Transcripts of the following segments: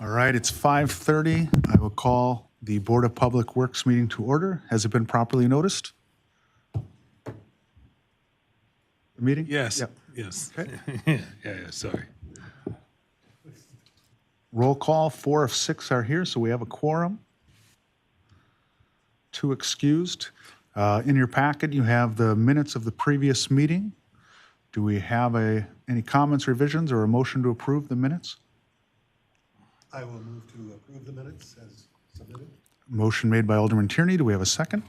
All right, it's 5:30. I will call the Board of Public Works meeting to order. Has it been properly noticed? The meeting? Yes, Yep. yes. Okay. Yeah, sorry. Roll call, 4 of 6 are here, so we have a quorum. 2 excused. In your packet, you have the minutes of the previous meeting. Do we have any comments, revisions, or a motion to approve the minutes? I will move to approve the minutes as submitted. Motion made by Alderman Tierney. Do we have a second?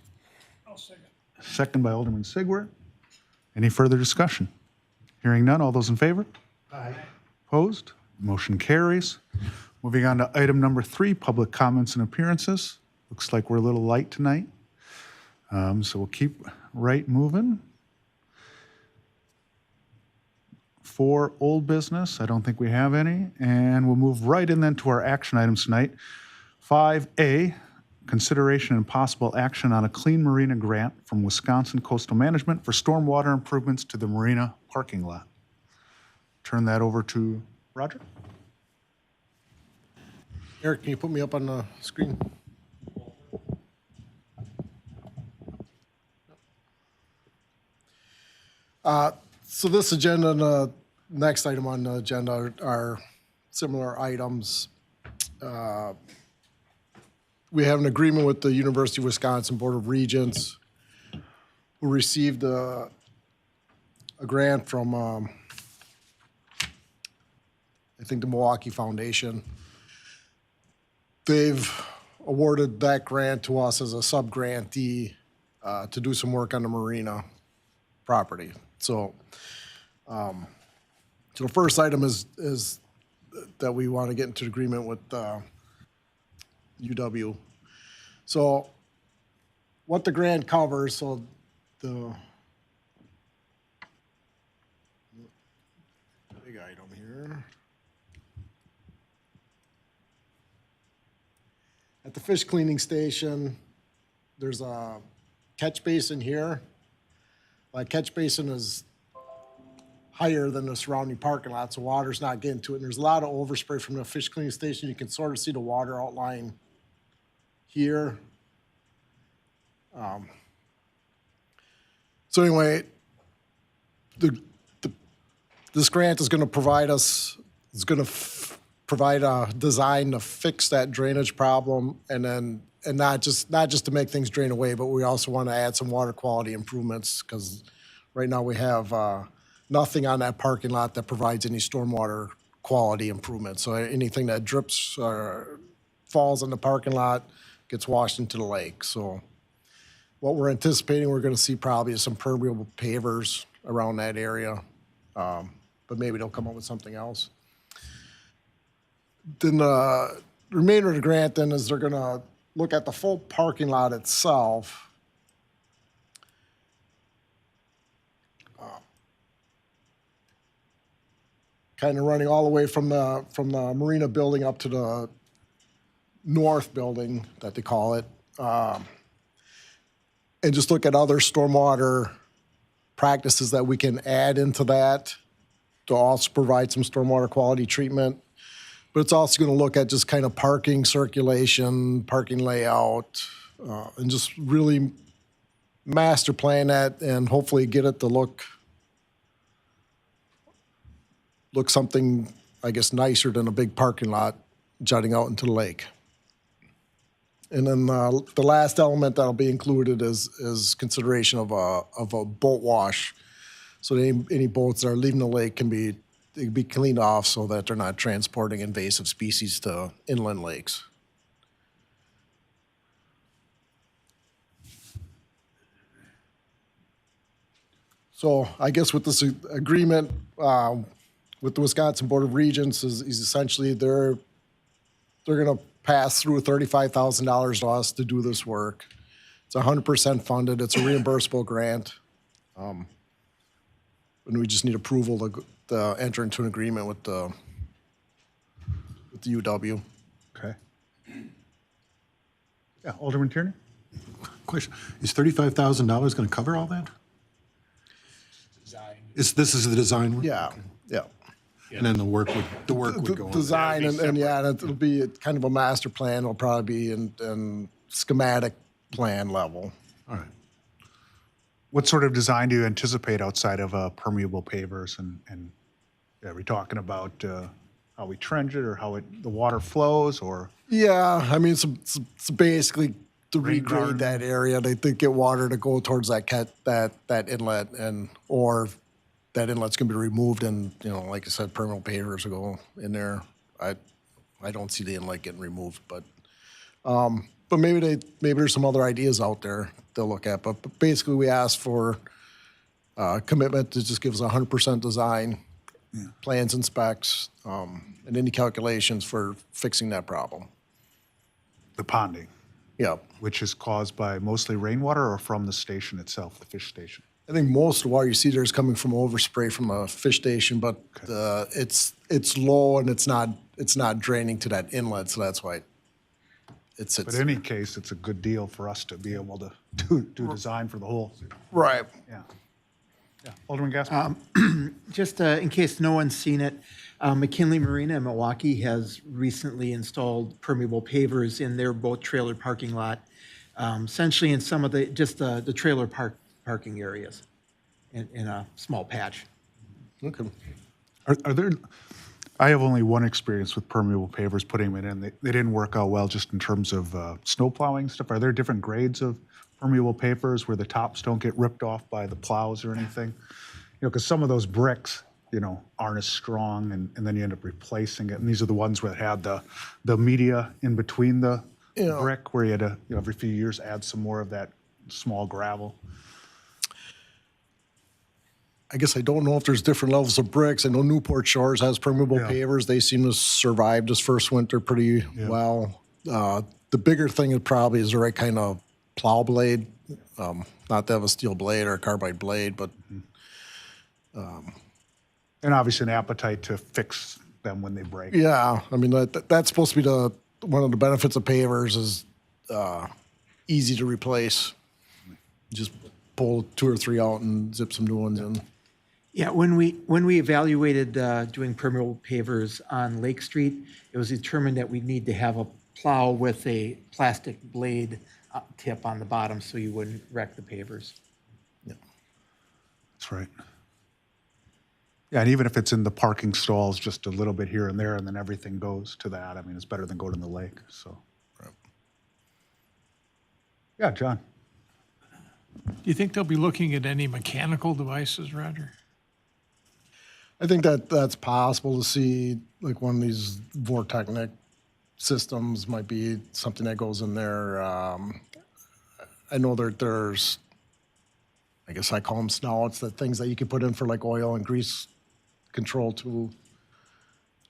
I'll second. Second by Alderman Sigwart. Any further discussion? Hearing none, all those in favor? Aye. Opposed? Motion carries. Moving on to item number 3, public comments and appearances. Looks like we're a little light tonight. So we'll keep right moving. For old business, I don't think we have any. And we'll move right in then to our action items tonight. 5A, consideration and possible action on a Clean Marina grant from Wisconsin Coastal Management for stormwater improvements to the marina parking lot. Turn that over to Roger. Eric, can you put me up on the screen? So this agenda and the next item on the agenda are similar items. We have an agreement with the University of Wisconsin Board of Regents, who received a grant from, I think, the Milwaukee Foundation. They've awarded that grant to us as a sub-grantee to do some work on the marina property. So, so the first item is that we want to get into agreement with UW. So what the grant covers, so the big item here. At the fish cleaning station, there's a catch basin here. That catch basin is higher than the surrounding parking lot, so water's not getting to it. And there's a lot of overspray from the fish cleaning station. You can sort of see the water outline here. So anyway, this grant is going to provide us, it's going to provide a design to fix that drainage problem, and not just to make things drain away, but we also want to add some water quality improvements, because right now we have nothing on that parking lot that provides any stormwater quality improvements. So anything that drips or falls in the parking lot gets washed into the lake. So what we're anticipating we're going to see probably is some permeable pavers around that area, but maybe they'll come up with something else. Then the remainder of the grant then is they're going to look at the full parking lot itself. Kind of running all the way from the marina building up to the north building that they call it, and just look at other stormwater practices that we can add into that to also provide some stormwater quality treatment. But it's also going to look at just kind of parking circulation, parking layout, and just really master plan that and hopefully get it to look something, I guess, nicer than a big parking lot jutting out into the lake. And then the last element that'll be included is consideration of a boat wash. So any boats that are leaving the lake can be cleaned off so that they're not transporting invasive species to inland lakes. So I guess with this agreement with the Wisconsin Board of Regents is essentially they're going to pass through $35,000 to us to do this work. It's 100% funded. It's a reimbursable grant. And we just need approval to enter into an agreement with the UW. Okay. Yeah, Alderman Tierney? Question, is $35,000 going to cover all that? Design. This is the design one? Yeah, yeah. And then the work would go on. Design and yeah, it'll be kind of a master plan. It'll probably be in schematic plan level. All right. What sort of design do you anticipate outside of permeable pavers? And are we talking about how we trench it or how the water flows or? Yeah, I mean, it's basically to Rain garden. regrade that area. They get water to go towards that inlet, or that inlet's gonna be removed, and like I said, permeable pavers will go in there. I don't see the inlet getting removed, but maybe there's some other ideas out there they'll look at. But basically, we asked for commitment to just give us 100% design, plans and specs, and any calculations for fixing that problem. The ponding, Yeah. which is caused by mostly rainwater or from the station itself, the fish station? I think most of the water you see there is coming from overspray from a fish station, but it's low and it's not draining to that inlet, so that's why it's But in any case, it's a good deal for us to be able to do design for the whole, right. yeah. Yeah, Alderman Gasper? Just in case no one's seen it, McKinley Marina in Milwaukee has recently installed permeable pavers in their boat trailer parking lot, essentially in some of the trailer parking areas in a small patch. Okay. Are there, I have only one experience with permeable pavers, putting them in. They didn't work out well just in terms of snow plowing stuff. Are there different grades of permeable pavers where the tops don't get ripped off by the plows or anything? Because some of those bricks, aren't as strong, and then you end up replacing it. And these are the ones where it had the media in between the Yeah. brick, where you had to, every few years add some more of that small gravel. I guess I don't know if there's different levels of bricks. I know Newport Shores has permeable Yeah. pavers. They seem to survive this first winter pretty well. The bigger thing is probably the right kind of plow blade. Not to have a steel blade or a carbide blade, but And obviously an appetite to fix them when they break. yeah, I mean, that's supposed to be one of the benefits of pavers is easy to replace. Just pull 2 or 3 out and zip some new ones in. Yeah, when we evaluated doing permeable pavers on Lake Street, it was determined that we need to have a plow with a plastic blade tip on the bottom so you wouldn't wreck the pavers. That's right. Yeah, and even if it's in the parking stalls, just a little bit here and there, and then everything goes to that, I mean, it's better than going to the lake, so. Yeah, John? Do you think they'll be looking at any mechanical devices, Roger? I think that's possible to see, like one of these Vortechnic systems might be something that goes in there. I know there's, I guess I call them snouts, the things that you can put in for like oil and grease control too.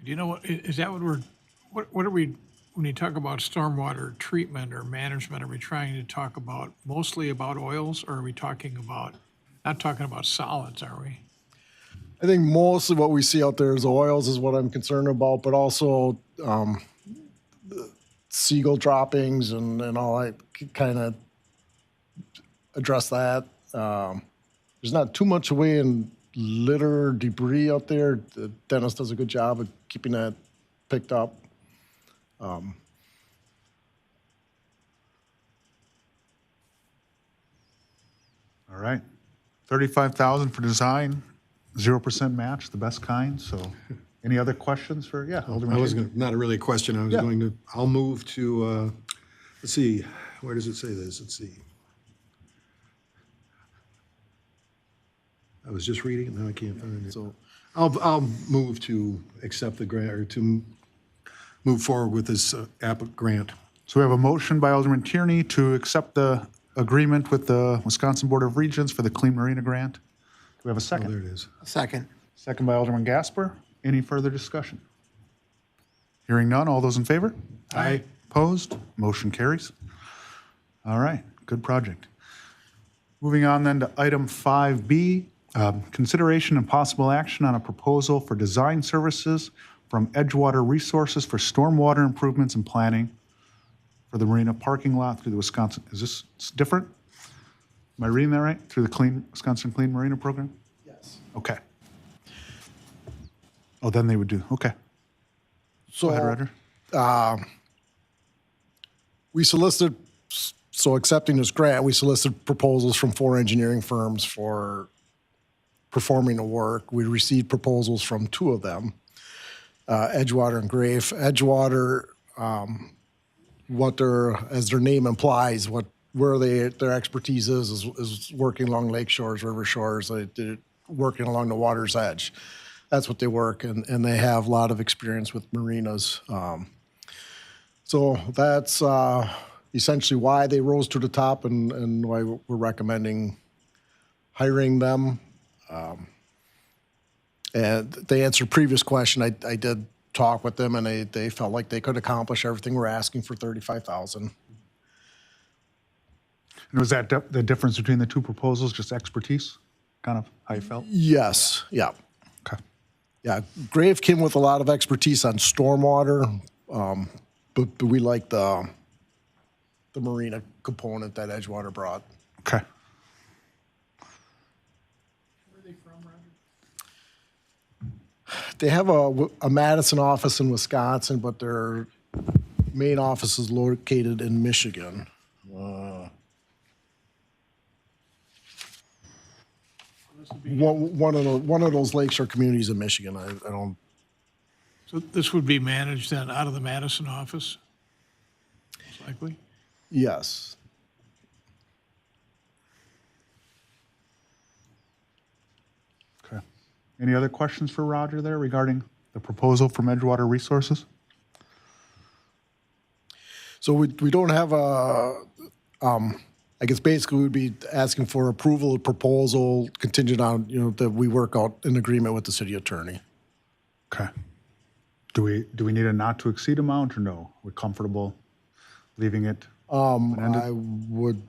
Do you know is that what are we, when you talk about stormwater treatment or management, are we trying to talk mostly about oils, or are we not talking about solids, are we? I think mostly what we see out there is oils is what I'm concerned about, but also seagull droppings and all that kind of address that. There's not too much away in litter, debris out there. Dennis does a good job of keeping that picked up. All right. 35,000 for design, 0% match, the best kind, so. Any other questions for, Alderman I was Shaver? not really a question. I was Yeah. I'll move to, let's see, where does it say this? Let's see. I was just reading it, now I can't find it. So I'll move to accept the grant, or to move forward with this grant. So we have a motion by Alderman Tierney to accept the agreement with the Wisconsin Board of Regents for the Clean Marina Grant. Do we have a Oh, second? there it is. Second. Second by Alderman Gasper. Any further discussion? Hearing none, all those in favor? Aye. Opposed? Motion carries. All right, good project. Moving on then to item 5B, consideration and possible action on a proposal for design services from Edgewater Resources for stormwater improvements and planning for the marina parking lot through the Wisconsin, is this different? Am I reading that right? Through the Wisconsin Clean Marina Program? Yes. Okay. Oh, then they would do, okay. So, Go ahead, Roger. we solicited, so accepting this grant, we solicited proposals from 4 engineering firms for performing the work. We received proposals from 2 of them, Edgewater and Grafe. Edgewater, as their name implies, where their expertise is working along lake shores, river shores, they're working along the water's edge. That's what they work, and they have a lot of experience with marinas. So that's essentially why they rose to the top and why we're recommending hiring them. And to answer previous question, I did talk with them, and they felt like they could accomplish everything we're asking for $35,000. And was that the difference between the 2 proposals, just expertise? Kind of how you felt? Yes, yeah. Okay. Yeah, Grave came with a lot of expertise on stormwater, but we like the marina component that Edgewater brought. Okay. Where are they from, Roger? They have a Madison office in Wisconsin, but their main office is located in Michigan. One of those lakeshore communities in Michigan. I don't. So this would be managed then out of the Madison office, most likely? Yes. Okay. Any other questions for Roger there regarding the proposal from Edgewater Resources? So we don't have I guess basically we'd be asking for approval of proposal contingent on, that we work out an agreement with the city attorney. Okay. Do we need a not to exceed amount or no? We're comfortable leaving it? I would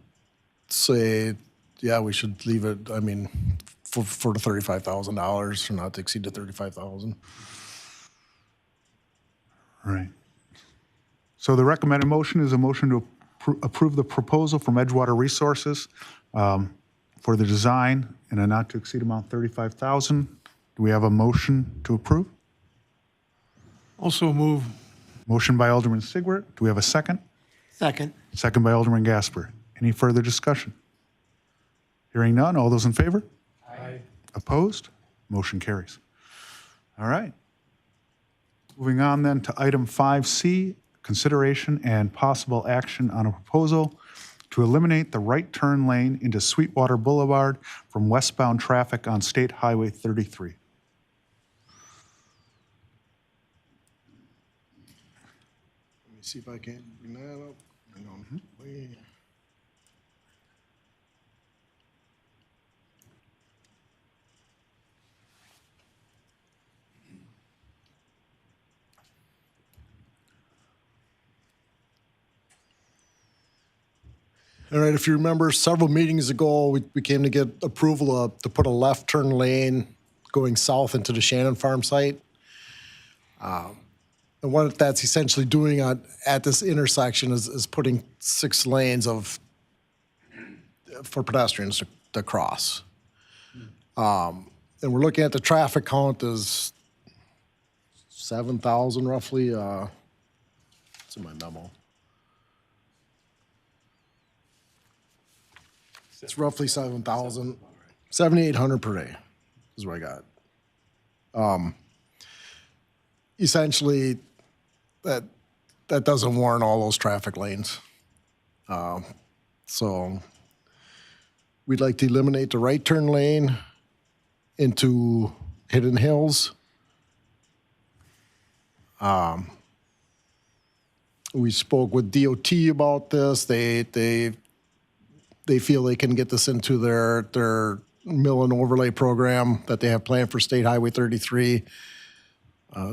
say, yeah, we should leave it, I mean, for the $35,000, or not to exceed the $35,000. Right. So the recommended motion is a motion to approve the proposal from Edgewater Resources for the design in a not to exceed amount $35,000. Do we have a motion to approve? Also move. Motion by Alderman Sigwart. Do we have a second? Second. Second by Alderman Gasper. Any further discussion? Hearing none, all those in favor? Aye. Opposed? Motion carries. All right. Moving on then to item 5C, consideration and possible action on a proposal to eliminate the right turn lane into Sweetwater Boulevard from westbound traffic on State Highway 33. Let me see if I can bring that up. Hang on. Wait. All right, if you remember, several meetings ago, we came to get approval to put a left turn lane going south into the Shannon Farm site. And what that's essentially doing at this intersection is putting 6 lanes for pedestrians to cross. And we're looking at the traffic count as 7,000 roughly. It's in my memo. It's roughly 7,000, 7,800 per day is what I got. Essentially, that doesn't warrant all those traffic lanes. So we'd like to eliminate the right turn lane into Hidden Hills. We spoke with DOT about this. They feel they can get this into their mill and overlay program that they have planned for State Highway 33.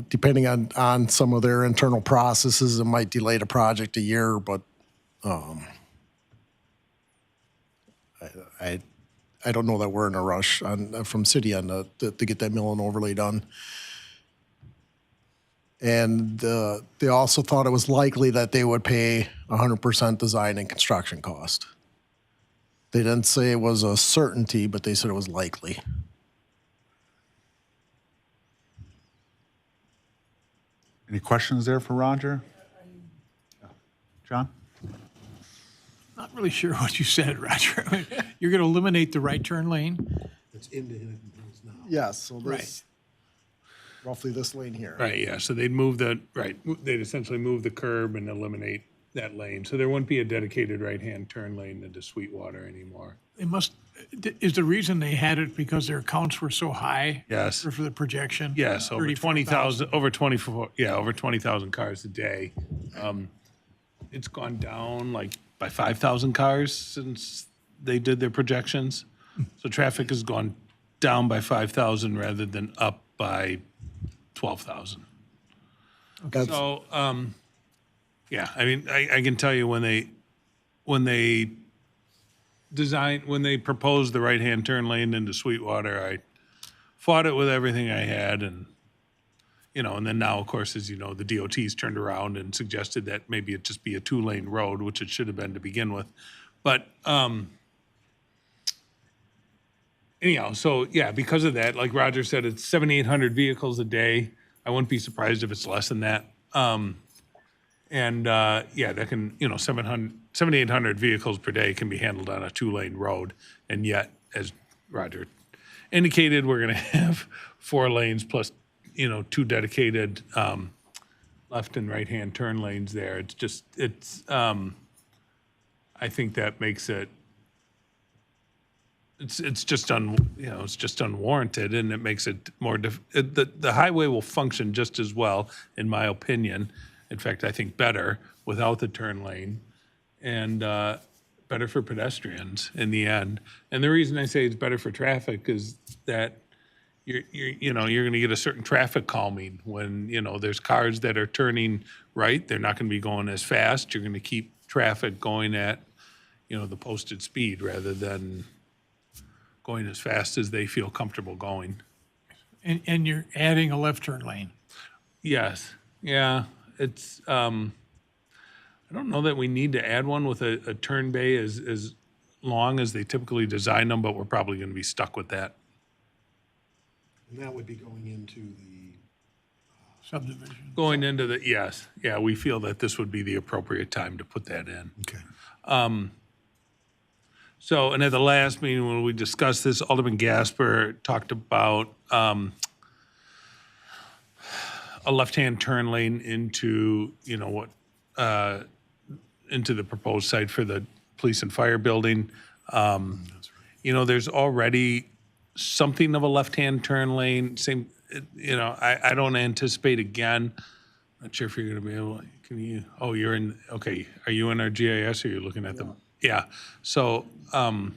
Depending on some of their internal processes, it might delay the project a year, but I don't know that we're in a rush from city to get that mill and overlay done. And they also thought it was likely that they would pay 100% design and construction cost. They didn't say it was a certainty, but they said it was likely. Any questions there for Roger? John? Not really sure what you said, Roger. You're going to eliminate the right turn lane? It's into Hennepin Hills now. Yes, so this, roughly this lane here. Right, yeah, so they'd move they'd essentially move the curb and eliminate that lane. So there wouldn't be a dedicated right-hand turn lane into Sweetwater anymore. It must, is the reason they had it because their counts were so high? Yes. For the projection? Yes, over 20,000, over 20,000 cars a day. It's gone down like by 5,000 cars since they did their projections. So traffic has gone down by 5,000 rather than up by 12,000. That's- So, yeah, I mean, I can tell you when they proposed the right-hand turn lane into Sweetwater, I fought it with everything I had, and, and then now, of course, as you know, the DOT's turned around and suggested that maybe it just be a 2-lane road, which it should have been to begin with. But, anyhow, so, yeah, because of that, like Roger said, it's 7,800 vehicles a day. I wouldn't be surprised if it's less than that. That can, 7,800 vehicles per day can be handled on a 2-lane road. And yet, as Roger indicated, we're going to have 4 lanes plus, 2 dedicated left and right-hand turn lanes there. I think that makes it, it's just unwarranted, and it makes it more, the highway will function just as well, in my opinion. In fact, I think better without the turn lane, and better for pedestrians in the end. And the reason I say it's better for traffic is that you're going to get a certain traffic calming when, there's cars that are turning right. They're not going to be going as fast. You're going to keep traffic going at, the posted speed rather than going as fast as they feel comfortable going. And you're adding a left turn lane. Yes, yeah. It's, I don't know that we need to add one with a turn bay as long as they typically design them, but we're probably going to be stuck with that. And that would be going into the, Subdivision. Going into the, yes, yeah, we feel that this would be the appropriate time to put that in. okay. So, and at the last meeting when we discussed this, Alderman Gasper talked about a left-hand turn lane into, into the proposed site for the police and fire building. There's already something of a left-hand turn lane, same, I don't anticipate again, not sure if you're gonna be able, you're in, okay, are you in our GIS or you're looking at them? Yeah, so you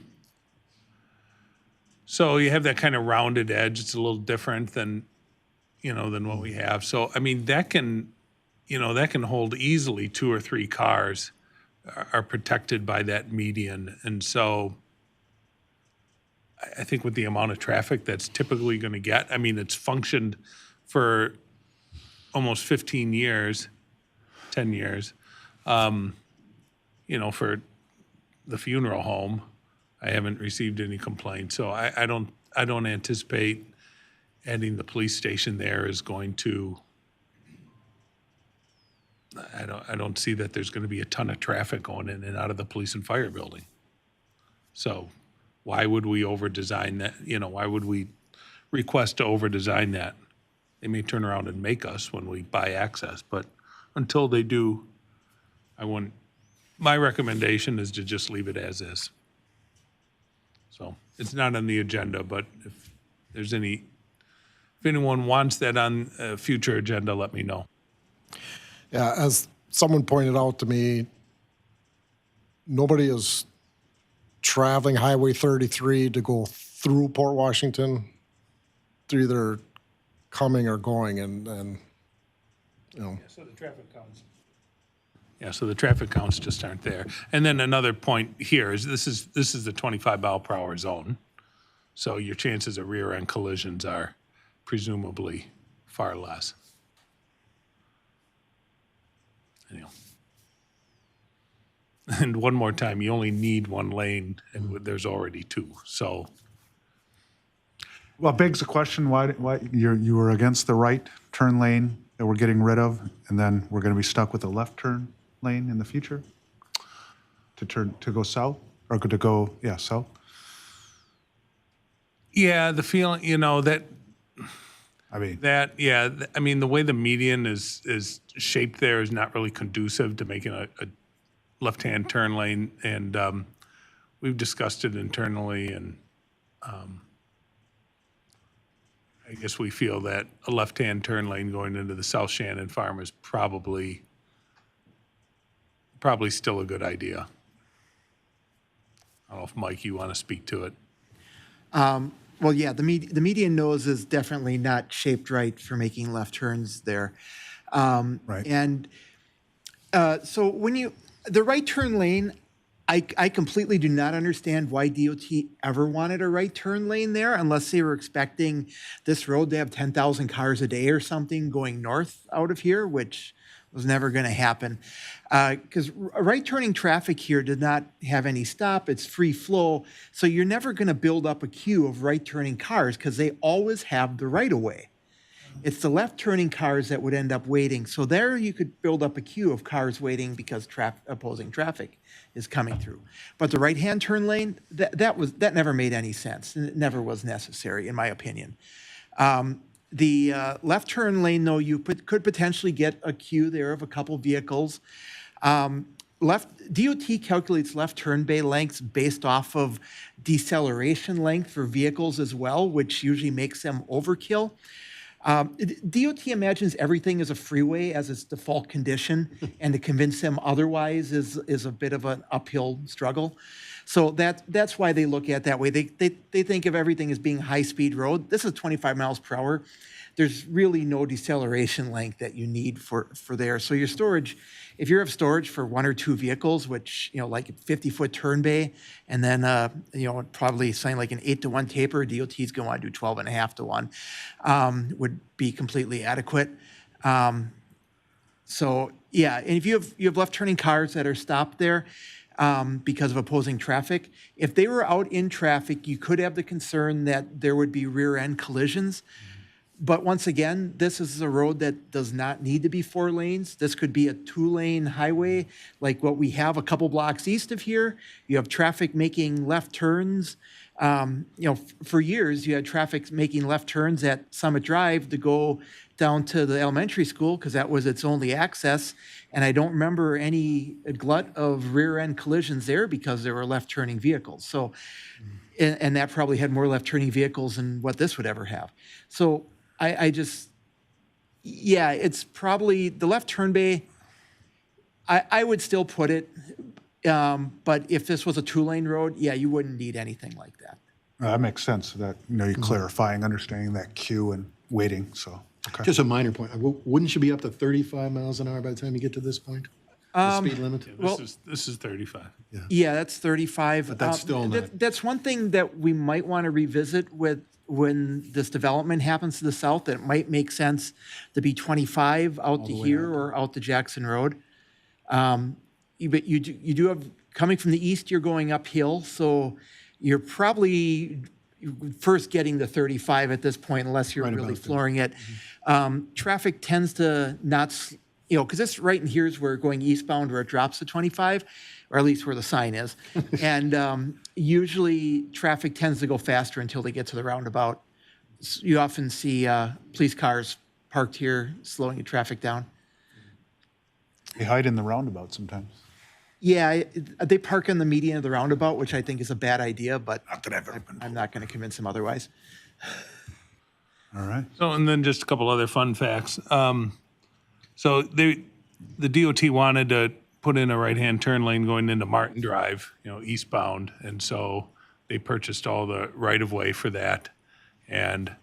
have that kind of rounded edge, it's a little different than what we have. So, I mean, that can hold easily 2 or 3 cars are protected by that median. And so I think with the amount of traffic that's typically going to get, I mean, it's functioned for almost 15 years, 10 years, for the funeral home. I haven't received any complaints. So I don't anticipate adding the police station there is going to, I don't see that there's going to be a ton of traffic going in and out of the police and fire building. So why would we over-design that? Why would we request to over-design that? They may turn around and make us when we buy access, but until they do, my recommendation is to just leave it as is. So it's not on the agenda, but if anyone wants that on a future agenda, let me know. Yeah, as someone pointed out to me, nobody is traveling Highway 33 to go through Port Washington. They're either coming or going, and So the traffic counts. Yeah, so the traffic counts just aren't there. And then another point here is this is the 25 mile per hour zone. So your chances of rear end collisions are presumably far less. Anyhow. And one more time, you only need 1 lane and there's already 2, so. Well, begs the question, why you were against the right turn lane that we're getting rid of, and then we're going to be stuck with a left turn lane in the future to go south, or to go, yeah, south? Yeah, the feeling, I mean, I mean, the way the median is shaped there is not really conducive to making a left-hand turn lane, and we've discussed it internally, and I guess we feel that a left-hand turn lane going into the South Shannon Farm is probably still a good idea. I don't know if, Mike, you want to speak to it. Well, yeah, the median nose is definitely not shaped right for making left turns there. Right. And so the right turn lane, I completely do not understand why DOT ever wanted a right turn lane there unless they were expecting this road to have 10,000 cars a day or something going north out of here, which was never going to happen. Because right turning traffic here did not have any stop. It's free flow. So you're never going to build up a queue of right turning cars because they always have the right of way. It's the left turning cars that would end up waiting. So there you could build up a queue of cars waiting because opposing traffic is coming through. But the right-hand turn lane, that never made any sense. And it never was necessary, in my opinion. The left turn lane, though, you could potentially get a queue there of a couple vehicles. DOT calculates left turn bay lengths based off of deceleration length for vehicles as well, which usually makes them overkill. DOT imagines everything is a freeway as its default condition, and to convince them otherwise is a bit of an uphill struggle. So that's why they look at it that way. They think of everything as being high-speed road. This is 25 miles per hour. There's really no deceleration length that you need for there. So your storage, if you have storage for one or two vehicles, which, like a 50-foot turn bay, and then, probably something like an 8-to-1 taper, DOT's going to want to do 12.5-to-1, would be completely adequate. So, yeah, and if you have left-turning cars that are stopped there because of opposing traffic, if they were out in traffic, you could have the concern that there would be rear-end collisions. But once again, this is a road that does not need to be 4 lanes. This could be a 2-lane highway, like what we have a couple blocks east of here. You have traffic making left turns. For years, you had traffic making left turns at Summit Drive to go down to the elementary school because that was its only access. And I don't remember any glut of rear-end collisions there because there were left-turning vehicles. So, and that probably had more left-turning vehicles than what this would ever have. So it's probably the left turn bay. I would still put it, but if this was a 2-lane road, yeah, you wouldn't need anything like that. that makes sense, that, you're clarifying, understanding that queue and waiting, so, okay. Just a minor point. Wouldn't you be up to 35 miles an hour by the time you get to this point? The speed limit? This is 35. Yeah, that's 35. But that's still not- That's one thing that we might want to revisit when this development happens to the south, that it might make sense to be 25 out to here or out to Jackson Road. But you do have, coming from the east, you're going uphill, so you're probably first getting the 35 at this point, unless you're Right really about there. flooring it. Traffic tends to not, because this right in here is where going eastbound where it drops to 25, or at least where the sign is. And usually traffic tends to go faster until they get to the roundabout. You often see police cars parked here, slowing the traffic down. They hide in the roundabout sometimes. Yeah, they park in the median of the roundabout, which I think is a bad idea, but Not that I've ever been. I'm not going to convince them otherwise. All right. So, and then just a couple other fun facts. So the DOT wanted to put in a right-hand turn lane going into Martin Drive, eastbound, and so they purchased all the right-of-way for that. And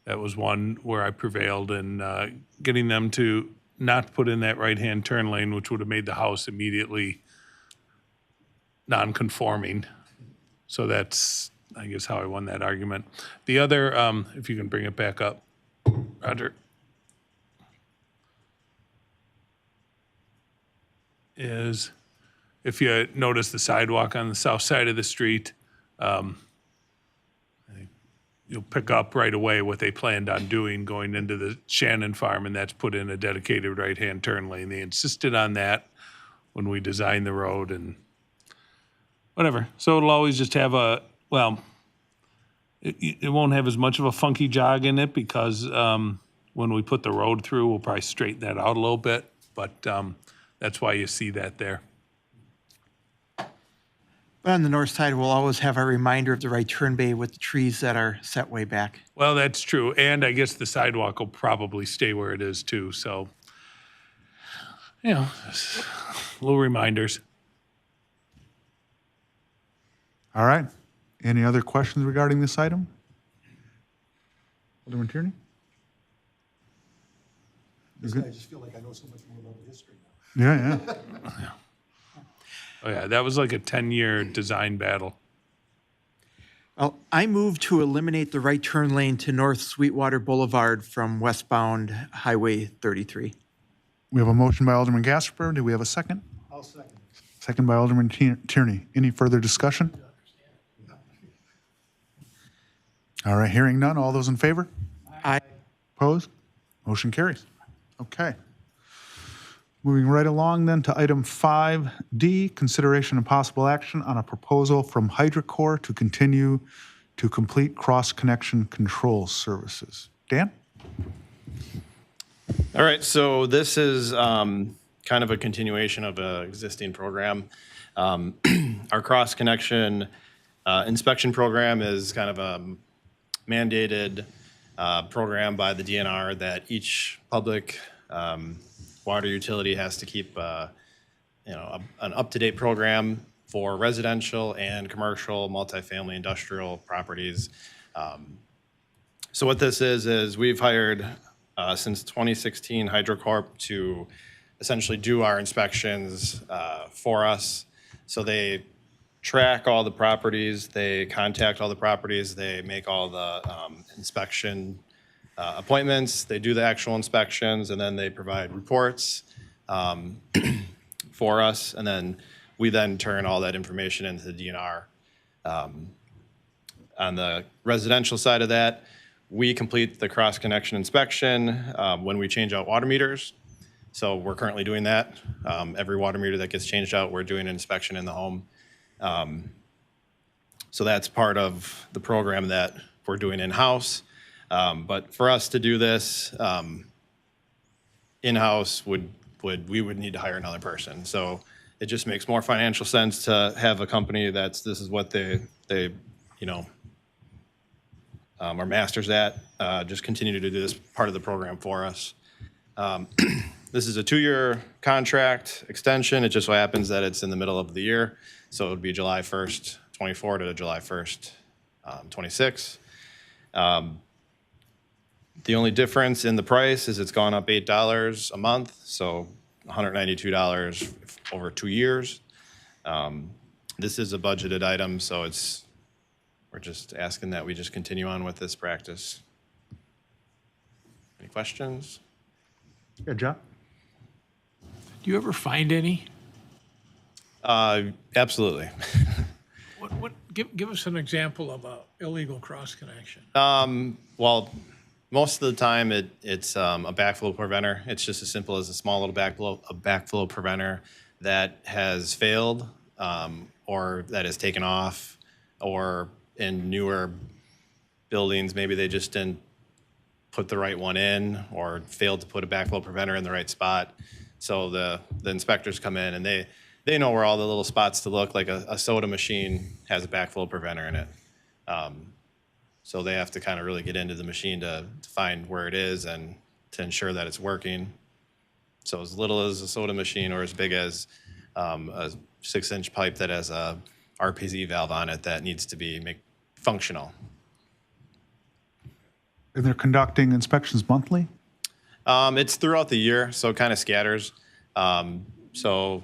that was one where I prevailed in getting them to not put in that right-hand turn lane, which would have made the house immediately non-conforming. So that's, I guess, how I won that argument. The other, if you can bring it back up, Roger, is if you notice the sidewalk on the south side of the street, I think you'll pick up right away what they planned on doing going into the Shannon farm, and that's put in a dedicated right-hand turn lane. They insisted on that when we designed the road and whatever. So it'll always just have it won't have as much of a funky jog in it because when we put the road through, we'll probably straighten that out a little bit. But that's why you see that there. But on the north side, we'll always have a reminder of the right turn bay with the trees that are set way back. Well, that's true. And I guess the sidewalk will probably stay where it is too. So, little reminders. All right. Any other questions regarding this item? Alderman Tierney? I just feel like I know so much more about the history now. Yeah. Oh yeah, that was like a 10-year design battle. Well, I move to eliminate the right turn lane to North Sweetwater Boulevard from westbound Highway 33. We have a motion by Alderman Gasper. Do we have a second? I'll second. Second by Alderman Tierney. Any further discussion? All right, hearing none. All those in favor? Aye. Opposed? Motion carries. Okay. Moving right along then to item 5D, consideration and possible action on a proposal from HydroCore to continue to complete cross-connection control services. Dan? All right, so this is kind of a continuation of an existing program. Our cross-connection inspection program is kind of a mandated program by the DNR that each public water utility has to keep an up-to-date program for residential and commercial, multifamily, industrial properties. So what this is we've hired since 2016 HydroCorp to essentially do our inspections for us. So they track all the properties, they contact all the properties, they make all the inspection appointments, they do the actual inspections, and then they provide reports for us, and then we then turn all that information into the DNR. On the residential side of that, we complete the cross-connection inspection when we change out water meters. So we're currently doing that. Every water meter that gets changed out, we're doing an inspection in the home. So that's part of the program that we're doing in-house. But for us to do this in-house, we would need to hire another person. So it just makes more financial sense to have a company this is what they are masters at, just continue to do this part of the program for us. This is a 2-year contract extension. It just so happens that it's in the middle of the year. So it would be July 1st, 24 to July 1st, 26. The only difference in the price is it's gone up $8 a month, so $192 over 2 years. This is a budgeted item, so we're just asking that we just continue on with this practice. Any questions? Yeah, John? Do you ever find any? Absolutely. Give us an example of a illegal cross connection. Well, most of the time it's a backflow preventer. It's just as simple as a small little backflow preventer that has failed or that has taken off, or in newer buildings, maybe they just didn't put the right one in or failed to put a backflow preventer in the right spot. So the inspectors come in and they know where all the little spots to look, like a soda machine has a backflow preventer in it. So they have to kind of really get into the machine to find where it is and to ensure that it's working. So as little as a soda machine or as big as a 6-inch pipe that has a RPZ valve on it that needs to be functional. And they're conducting inspections monthly? It's throughout the year, so it kind of scatters. So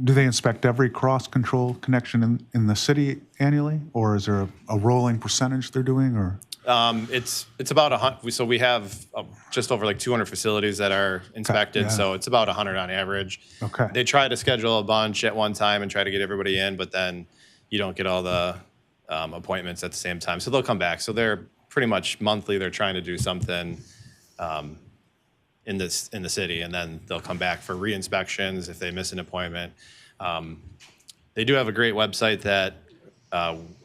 Do they inspect every cross-control connection in the city annually? Or is there a rolling percentage they're doing, or? it's about 100. So we have just over like 200 facilities that are inspected. yeah. So it's about 100 on average. Okay. They try to schedule a bunch at one time and try to get everybody in, but then you don't get all the appointments at the same time. So they'll come back. So they're pretty much monthly, they're trying to do something in the city, and then they'll come back for re-inspections if they miss an appointment. They do have a great website that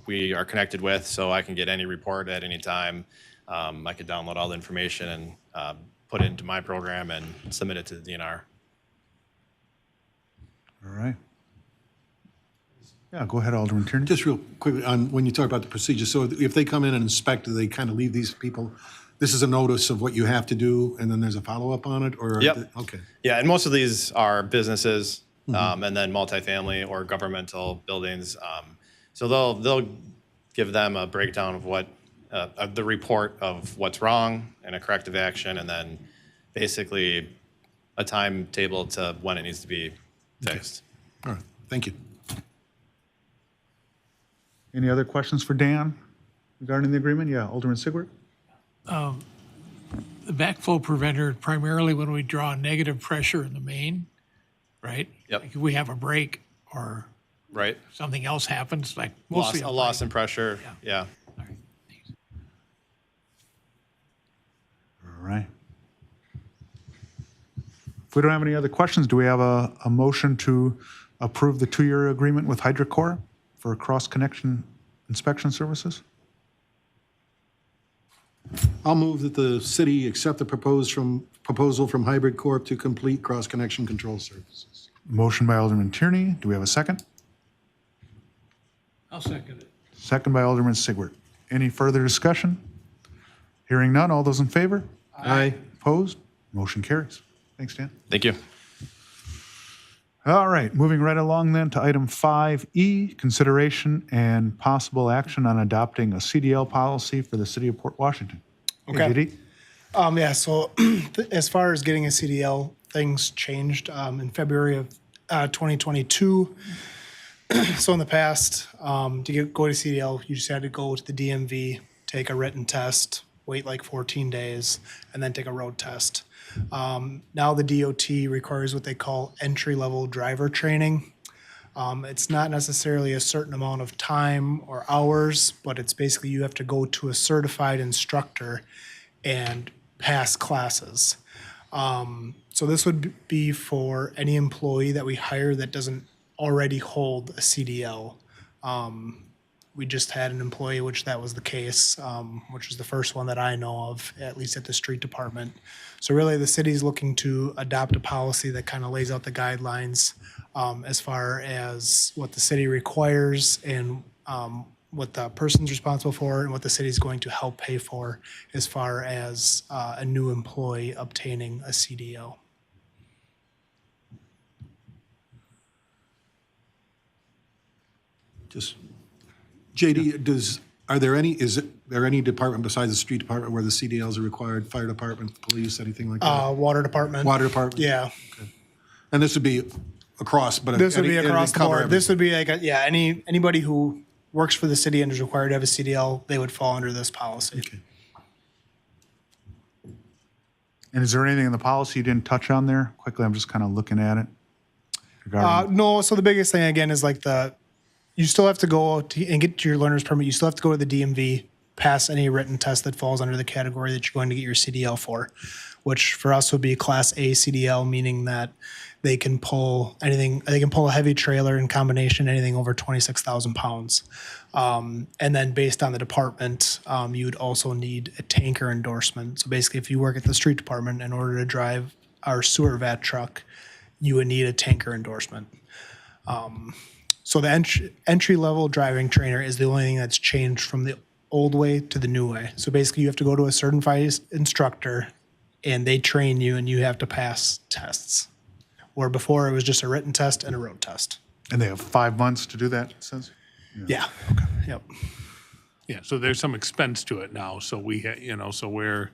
we are connected with, so I can get any report at any time. I could download all the information and put it into my program and submit it to the DNR. All right. Yeah, go ahead, Alderman Tierney. Just real quickly, on when you talk about the procedure, so if they come in and inspect, do they kind of leave these people, this is a notice of what you have to do, and then there's a follow-up on it, or? Yep. Okay. Yeah, and most of these are businesses, and then multifamily or governmental buildings. So they'll give them a breakdown of what the report of what's wrong and a corrective action, and then basically a timetable to when it needs to be fixed. All right, thank you. Any other questions for Dan regarding the agreement? Yeah, Alderman Sigwart? The backflow preventer, primarily when we draw negative pressure in the main, right? Yep. Like if we have a break or Right? something else happens, like Loss, mostly a loss in pressure. Yeah. All right, thanks. All right. If we don't have any other questions, do we have a motion to approve the 2-year agreement with HydroCore for cross-connection inspection services? I'll move that the city accept the proposal from Hybrid Corp to complete cross-connection control services. Motion by Alderman Tierney. Do we have a second? I'll second it. Second by Alderman Sigwart. Any further discussion? Hearing none, all those in favor? Aye. Opposed? Motion carries. Thanks, Dan. Thank you. All right, moving right along then to item 5E, consideration and possible action on adopting a CDL policy for the city of Port Washington. Hey, Okay. JD? Yeah, so as far as getting a CDL, things changed in February of 2022. So in the past, go to CDL, you just had to go to the DMV, take a written test, wait like 14 days, and then take a road test. Now the DOT requires what they call entry-level driver training. It's not necessarily a certain amount of time or hours, but it's basically you have to go to a certified instructor and pass classes. So this would be for any employee that we hire that doesn't already hold a CDL. We just had an employee, which that was the case, which was the first one that I know of, at least at the street department. So really, the city's looking to adopt a policy that kind of lays out the guidelines as far as what the city requires and what the person's responsible for and what the city's going to help pay for as far as a new employee obtaining a CDL. Just, JD, is there any department besides the street department where the CDLs are required? Fire department, police, anything like that? Water department. Water department? Yeah. And this would be across, but. This would be it'd across the cover board. everything. This would be like, anybody who works for the city and is required to have a CDL, they would fall under this policy. Okay. And is there anything in the policy you didn't touch on there? Quickly, I'm just kind of looking at it. Regarding, No, so the biggest thing again is like you still have to go and get your learner's permit. You still have to go to the DMV, pass any written test that falls under the category that you're going to get your CDL for, which for us would be Class A CDL, meaning that they can pull anything. They can pull a heavy trailer in combination, anything over 26,000 pounds. And then based on the department, you would also need a tanker endorsement. So basically, if you work at the street department, in order to drive our sewer vat truck, you would need a tanker endorsement. So the entry-level driving trainer is the only thing that's changed from the old way to the new way. So basically, you have to go to a certified instructor, and they train you, and you have to pass tests. Where before, it was just a written test and a road test. and they have 5 months to do that, it says? Yeah. Yep. Yeah, so there's some expense to it now, so so we're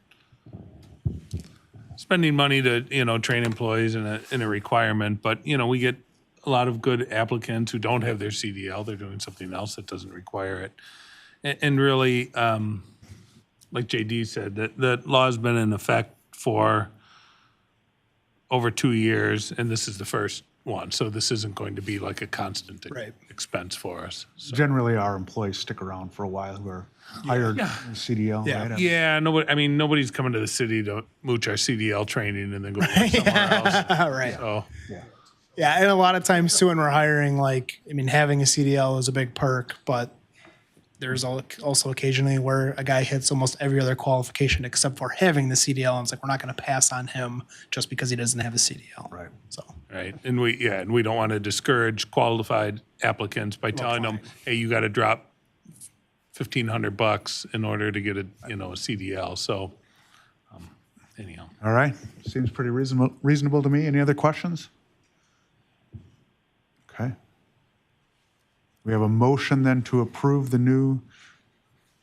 spending money to, train employees in a requirement, but, we get a lot of good applicants who don't have their CDL, they're doing something else that doesn't require it. And really, like JD said, that law's been in effect for over 2 years, and this is the first one. So this isn't going to be like a constant Right. expense for us. So. Generally, our employees stick around for a while who are hired CDL, Yeah. right? Yeah, nobody's coming to the city to mooch our CDL training and then go work somewhere else. Right. So, Yeah, and a lot of times too, when we're hiring, like, I mean, having a CDL is a big perk, but there's also occasionally where a guy hits almost every other qualification except for having the CDL, and it's like we're not going to pass on him just because he doesn't have a CDL. Right. So right, and we don't want to discourage qualified applicants by telling them, hey, you got to drop $1,500 in order to get a CDL. So, anyhow. All right. Seems pretty reasonable to me. Any other questions? Okay. We have a motion then to approve the new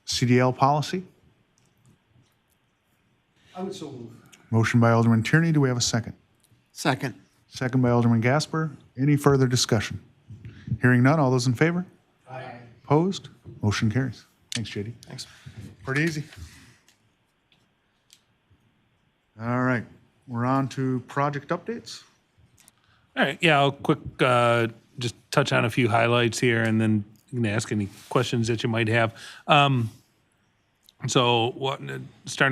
CDL policy. I would so move. Motion by Alderman Tierney. Do we have a second? Second. Second by Alderman Gasper. Any further discussion? Hearing none. All those in favor? Aye. Opposed? Motion carries. Thanks, JD. thanks. Pretty easy. All right. We're on to project updates. All right, yeah, I'll quick just touch on a few highlights here, and then you can ask any questions that you might have. Starting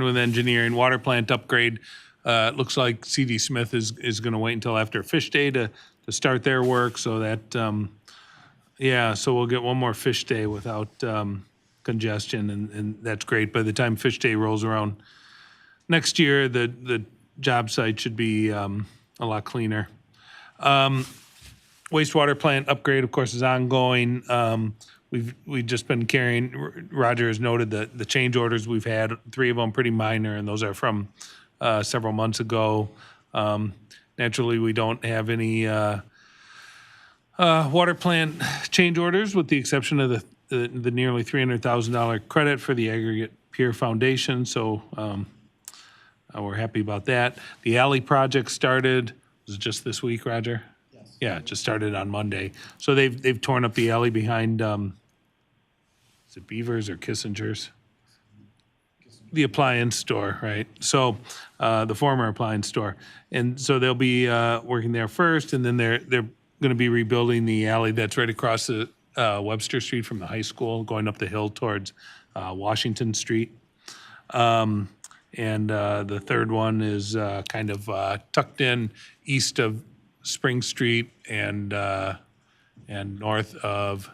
with engineering, water plant upgrade. Looks like CD Smith is going to wait until after Fish Day to start their work, so that so we'll get one more Fish Day without congestion, and that's great. By the time Fish Day rolls around next year, the job site should be a lot cleaner. Wastewater plant upgrade, of course, is ongoing. We've just been carrying, Roger has noted the change orders we've had, 3 of them pretty minor, and those are from several months ago. Naturally, we don't have any water plant change orders, with the exception of the nearly $300,000 credit for the aggregate pier foundation, so we're happy about that. The alley project started, was it just this week, Roger? Yes. Yeah, it just started on Monday. So they've torn up the alley behind, is it Beavers or Kissinger's? The appliance store, right? So the former appliance store. And so they'll be working there first, and then they're going to be rebuilding the alley that's right across the Webster Street from the high school, going up the hill towards Washington Street. And the third one is kind of tucked in east of Spring Street and north of,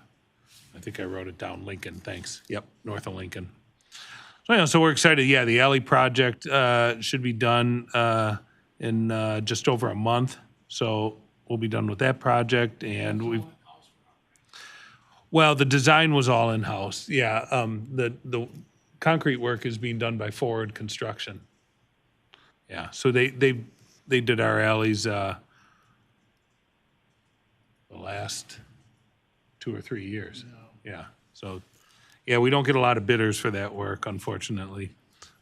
I think I wrote it down, Lincoln, thanks. Yep, north of Lincoln. So we're excited. Yeah, the alley project should be done in just over a month. So we'll be done with that project, and well, the design was all in-house. Yeah, the concrete work is being done by Forward Construction. Yeah, so they did our alleys the last 2 or 3 years. Yeah, so yeah, we don't get a lot of bidders for that work, unfortunately,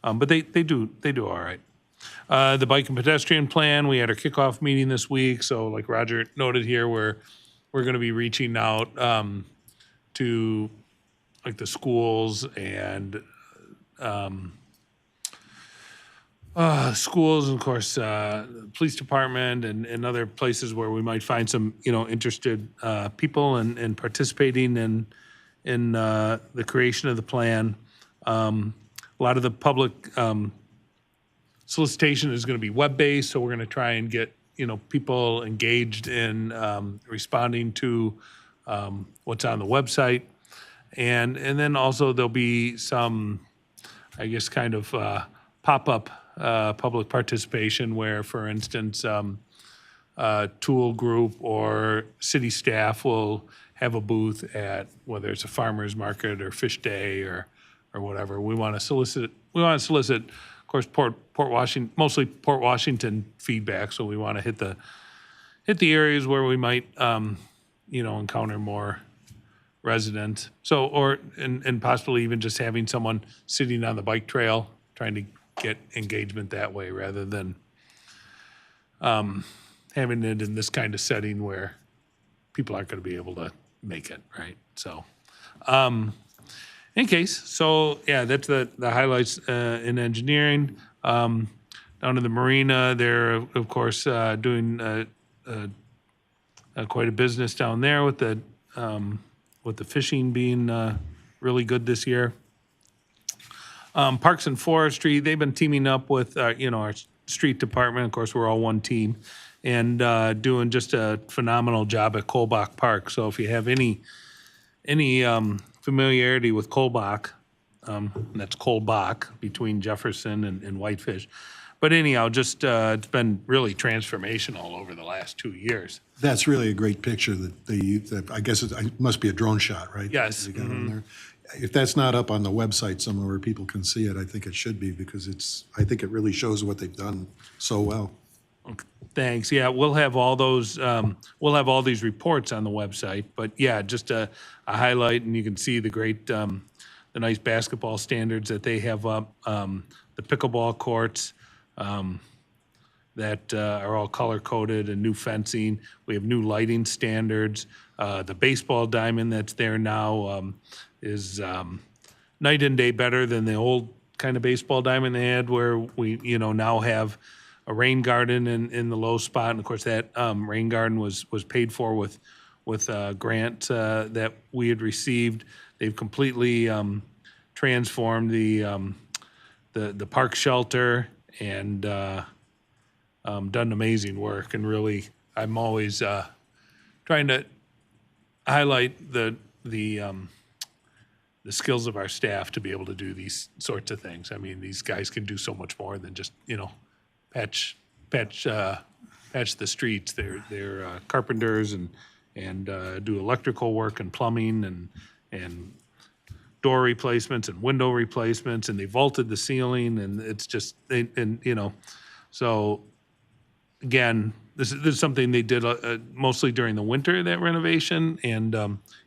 but they do all right. The bike and pedestrian plan, we had our kickoff meeting this week, so like Roger noted here, we're going to be reaching out to like the schools and schools, and of course, police department and other places where we might find some, interested people and participating in the creation of the plan. A lot of the public solicitation is going to be web-based, so we're going to try and get, people engaged in responding to what's on the website. And then also there'll be some, I guess, kind of pop-up public participation where, for instance, Tool Group or city staff will have a booth at, whether it's a farmer's market or Fish Day or whatever. We want to solicit, of course, Port Washington, mostly Port Washington feedback. So we want to hit the areas where we might, encounter more residents. So, and possibly even just having someone sitting on the bike trail, trying to get engagement that way rather than having it in this kind of setting where people aren't going to be able to make it, right? So, in case, so yeah, that's the highlights in engineering. Down to the marina, they're of course doing quite a business down there with the fishing being really good this year. Parks and Forestry, they've been teaming up with, our street department. Of course, we're all one team, and doing just a phenomenal job at Kolbach Park. So if you have any familiarity with Kolbach, that's Kolbach between Jefferson and Whitefish. But anyhow, just it's been really transformational over the last 2 years. That's really a great picture that I guess it must be a drone shot, right? Yes. They got on there. If that's not up on the website somewhere where people can see it, I think it should be, because I think it really shows what they've done so well. Thanks. Yeah, we'll have all those, we'll have all these reports on the website. But yeah, just a highlight, and you can see the great, the nice basketball standards that they have up, the pickleball courts that are all color-coded, and new fencing. We have new lighting standards. The baseball diamond that's there now is night and day better than the old kind of baseball diamond they had, where we, now have a rain garden in the low spot. And of course, that rain garden was paid for with a grant that we had received. They've completely transformed the park shelter and done amazing work. And really, I'm always trying to highlight the skills of our staff to be able to do these sorts of things. I mean, these guys can do so much more than just, patch the streets. They're carpenters and do electrical work and plumbing and door replacements and window replacements, and they vaulted the ceiling, and it's just, so again, this is something they did mostly during the winter, that renovation, and,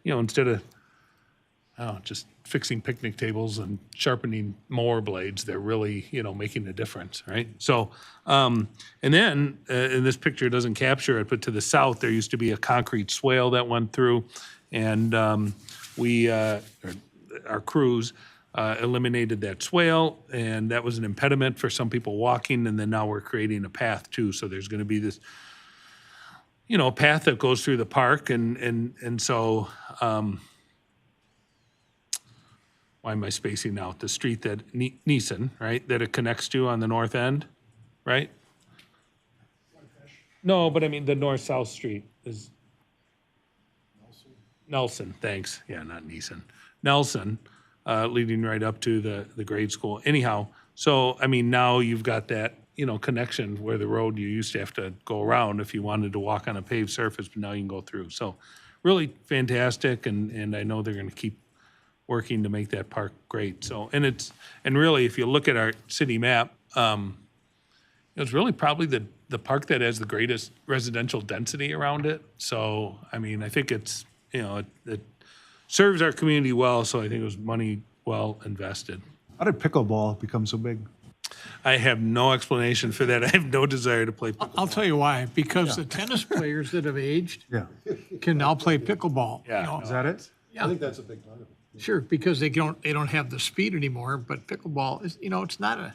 instead of just fixing picnic tables and sharpening mower blades, they're really, making a difference, right? So, and then, and this picture doesn't capture it, but to the south, there used to be a concrete swale that went through, and our crews eliminated that swale, and that was an impediment for some people walking, and then now we're creating a path too, so there's gonna be this, path that goes through the park, and so, why am I spacing out? The street that, Neeson, right, that it connects to on the north end, right? No, but I mean, the north-south street is. Nelson, thanks. Yeah, not Neeson. Nelson, leading right up to the grade school. Anyhow, so, I mean, now you've got that, connection where the road, you used to have to go around if you wanted to walk on a paved surface, but now you can go through. So really fantastic, and I know they're gonna keep working to make that park great. So, and really, if you look at our city map, it's really probably the park that has the greatest residential density around it. So, I mean, I think it's, it serves our community well, so I think it was money well invested. How did pickleball become so big? I have no explanation for that. I have no desire to play I'll pickleball. tell you why, because the tennis players that have aged Yeah. can now play pickleball. Yeah. Is that it? I think that's a big part of it. Sure, because they don't have the speed anymore, but pickleball is, it's not a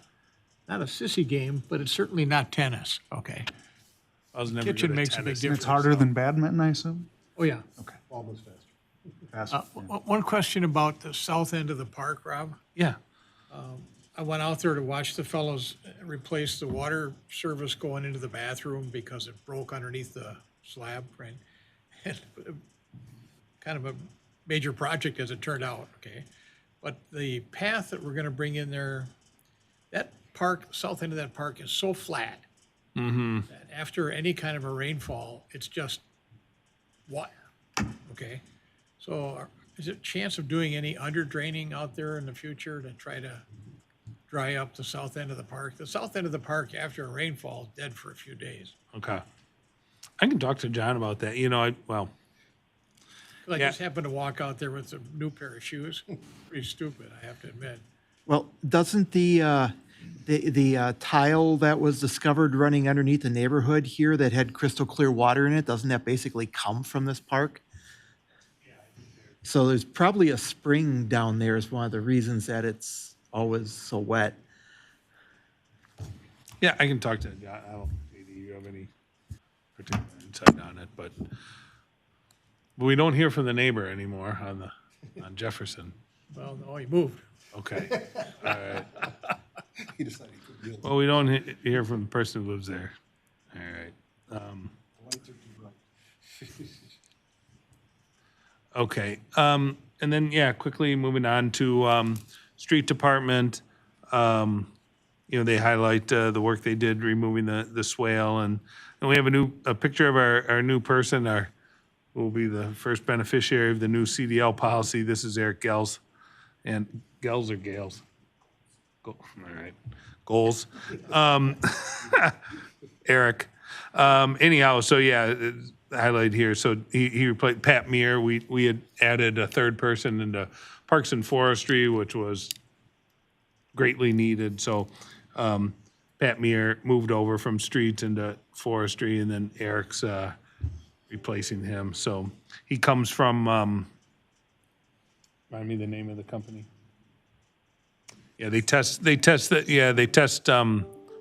sissy game, but it's certainly not tennis, okay? I was never Kitchen good at makes a big tennis. difference. It's harder than badminton, I assume? Oh, yeah. Almost faster. Faster. One question about the south end of the park, Rob. Yeah. I went out there to watch the fellows replace the water service going into the bathroom because it broke underneath the slab, right? And kind of a major project as it turned out, okay? But the path that we're gonna bring in there, that park, south end of that park is so flat. That after any kind of a rainfall, it's just water, okay? So is there a chance of doing any under draining out there in the future to try to dry up the south end of the park? The south end of the park after a rainfall is dead for a few days. Okay. I can talk to John about that. I Yeah. just happened to walk out there with a new pair of shoes. Pretty stupid, I have to admit. Well, doesn't the tile that was discovered running underneath the neighborhood here that had crystal clear water in it, doesn't that basically come from this park? So there's probably a spring down there is one of the reasons that it's always so wet. Yeah, I can talk to John. I don't, do you have any particular inside on it, but we don't hear from the neighbor anymore on Jefferson. Well, no, he moved. Okay, all right. Well, we don't hear from the person who lives there. All right. Okay, and then, yeah, quickly moving on to street department. You know, they highlight the work they did removing the swale, and we have a picture of our new person, who will be the first beneficiary of the new CDL policy. This is Eric Gels, and Gels or Gales? All right, Goals. Eric. Anyhow, so yeah, highlight here. So he replaced Pat Meir. We had added a third person into Parks and Forestry, which was greatly needed. So Pat Meir moved over from streets into forestry, and then Eric's replacing him. So he comes from, remind me the name of the company? Yeah, they test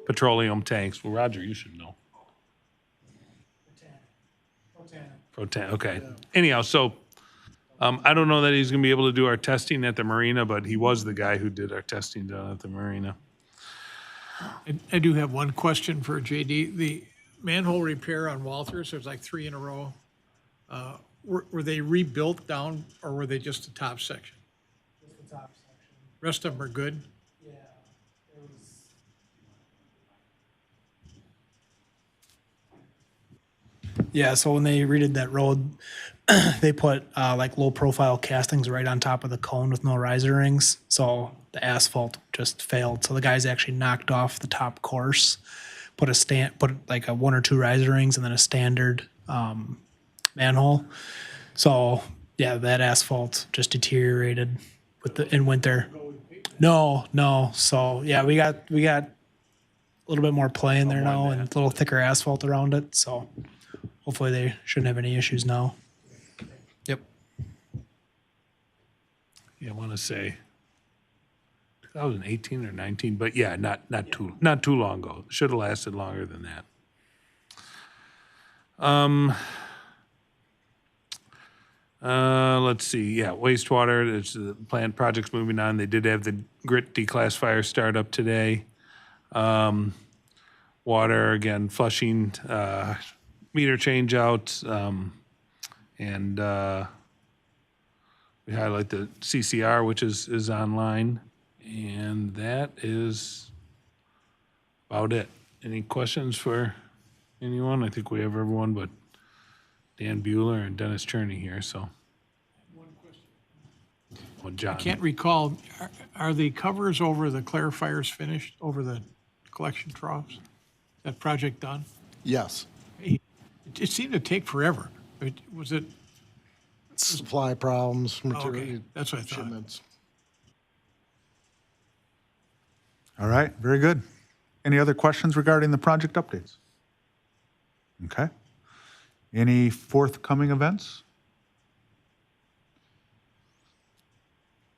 petroleum tanks. Well, Roger, you should know. Protan, okay. Anyhow, so I don't know that he's gonna be able to do our testing at the marina, but he was the guy who did our testing down at the marina. I do have one question for JD. The manhole repair on Walters, there's like 3 in a row. Were they rebuilt down, or were they just the top section? Just the top section. Rest of them are good? Yeah, it was. Yeah, so when they redid that road, they put like low profile castings right on top of the cone with no riser rings. So the asphalt just failed. So the guys actually knocked off the top course, put like a 1 or 2 riser rings and then a standard manhole. So yeah, that asphalt just deteriorated in winter. No. So yeah, we got a little bit more play in there now and a little thicker asphalt around it. So hopefully they shouldn't have any issues now. Yep. Yeah, I wanna say 2018 or 19, but yeah, not too long ago. Should have lasted longer than that. Let's see, yeah, wastewater, there's the plant projects moving on. They did have the grit declassifier start up today. Water, again, flushing, meter change out, and we highlight the CCR, which is online. And that is about it. Any questions for anyone? I think we have everyone but Dan Bueller and Dennis Cherney here, so. One question. Well, John. Can't recall, are the covers over the clarifiers finished, over the collection troughs? That project done? Yes. It seemed to take forever. Was it? Supply problems, material Okay, that's what I thought. shipments. All right, very good. Any other questions regarding the project updates? Okay. Any forthcoming events?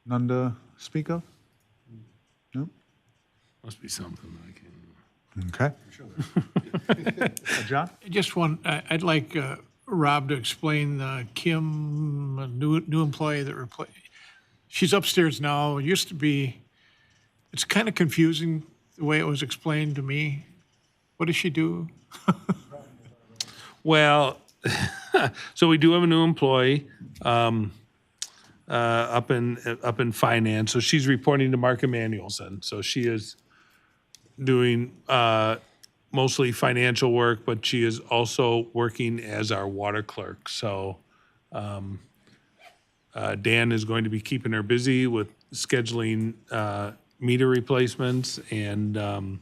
None to speak of? Nope. Must be something I can. Okay. John? Just one, I'd like Rob to explain Kim, a new employee that replaced. She's upstairs now. It used to be, it's kind of confusing the way it was explained to me. What does she do? Well, so we do have a new employee up in finance. So she's reporting to Mark Emanuelson. So she is doing mostly financial work, but she is also working as our water clerk. So Dan is going to be keeping her busy with scheduling meter replacements and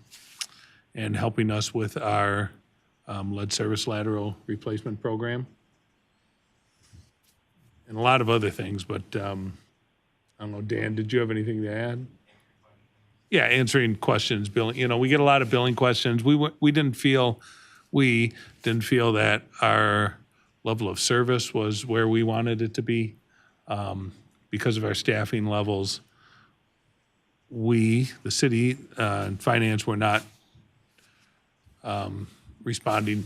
helping us with our lead service lateral replacement program. And a lot of other things, but I don't know, Dan, did you have anything to add? Yeah, answering questions, billing, we get a lot of billing questions. We didn't feel that our level of service was where we wanted it to be. Because of our staffing levels, the city and finance were not responding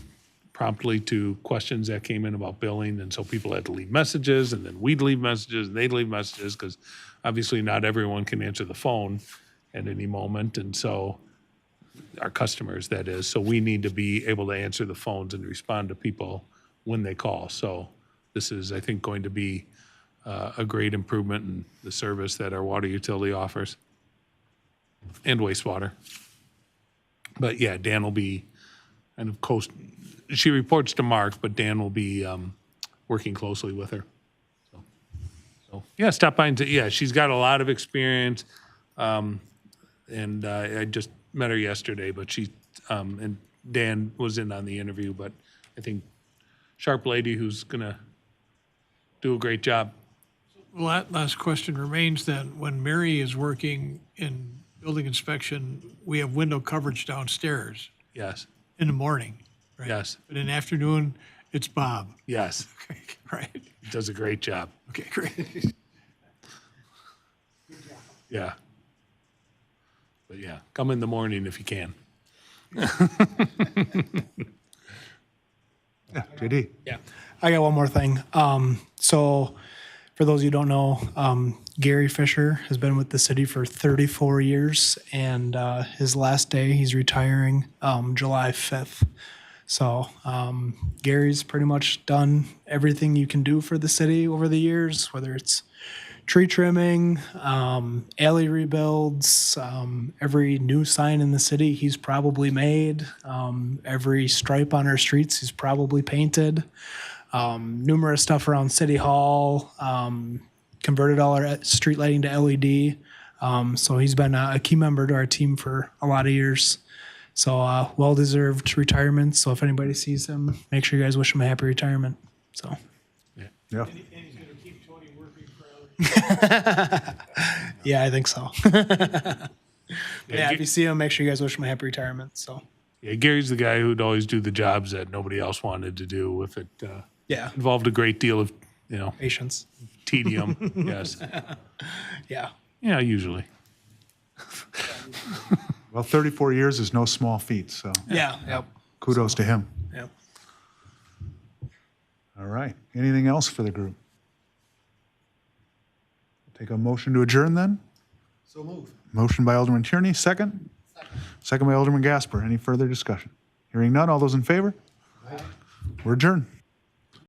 promptly to questions that came in about billing, and so people had to leave messages, and then we'd leave messages, and they'd leave messages, because obviously not everyone can answer the phone at any moment, and so our customers, that is, so we need to be able to answer the phones and respond to people when they call. So this is, I think, going to be a great improvement in the service that our water utility offers and wastewater. But yeah, Dan will be kind of she reports to Mark, but Dan will be working closely with her. So yeah, stop by and, yeah, she's got a lot of experience. And I just met her yesterday, but and Dan was in on the interview, but I think sharp lady who's gonna do a great job. Last question remains then, when Mary is working in building inspection, we have window coverage downstairs Yes, in the morning, right? yes, But in the afternoon, it's Bob. yes, Okay, right? he does a great job. Okay, great. Yeah. But yeah, come in the morning if you can. Yeah, JD. I got one more thing. So for those of you who don't know, Gary Fisher has been with the city for 34 years, and his last day, he's retiring July 5th. So Gary's pretty much done everything you can do for the city over the years, whether it's tree trimming, alley rebuilds, every new sign in the city he's probably made, every stripe on our streets he's probably painted, numerous stuff around City Hall, converted all our street lighting to LED. So he's been a key member to our team for a lot of years. So well-deserved retirement. So if anybody sees him, make sure you guys wish him a happy retirement. So. Yeah. And he's gonna keep Tony working forever. Yeah, I think so. Yeah, if you see him, make sure you guys wish him a happy retirement. So, Yeah, Gary's the guy who'd always do the jobs that nobody else wanted to do if it yeah, involved a great deal of, patience. tedium. Yes. Yeah. Yeah, usually. Well, 34 years is no small feat, so Yeah. Yep. kudos to him. Yep. All right. Anything else for the group? Take a motion to adjourn then? So move. Motion by Alderman Tierney, second? Second by Alderman Gasper. Any further discussion? Hearing none, all those in favor? We're adjourned.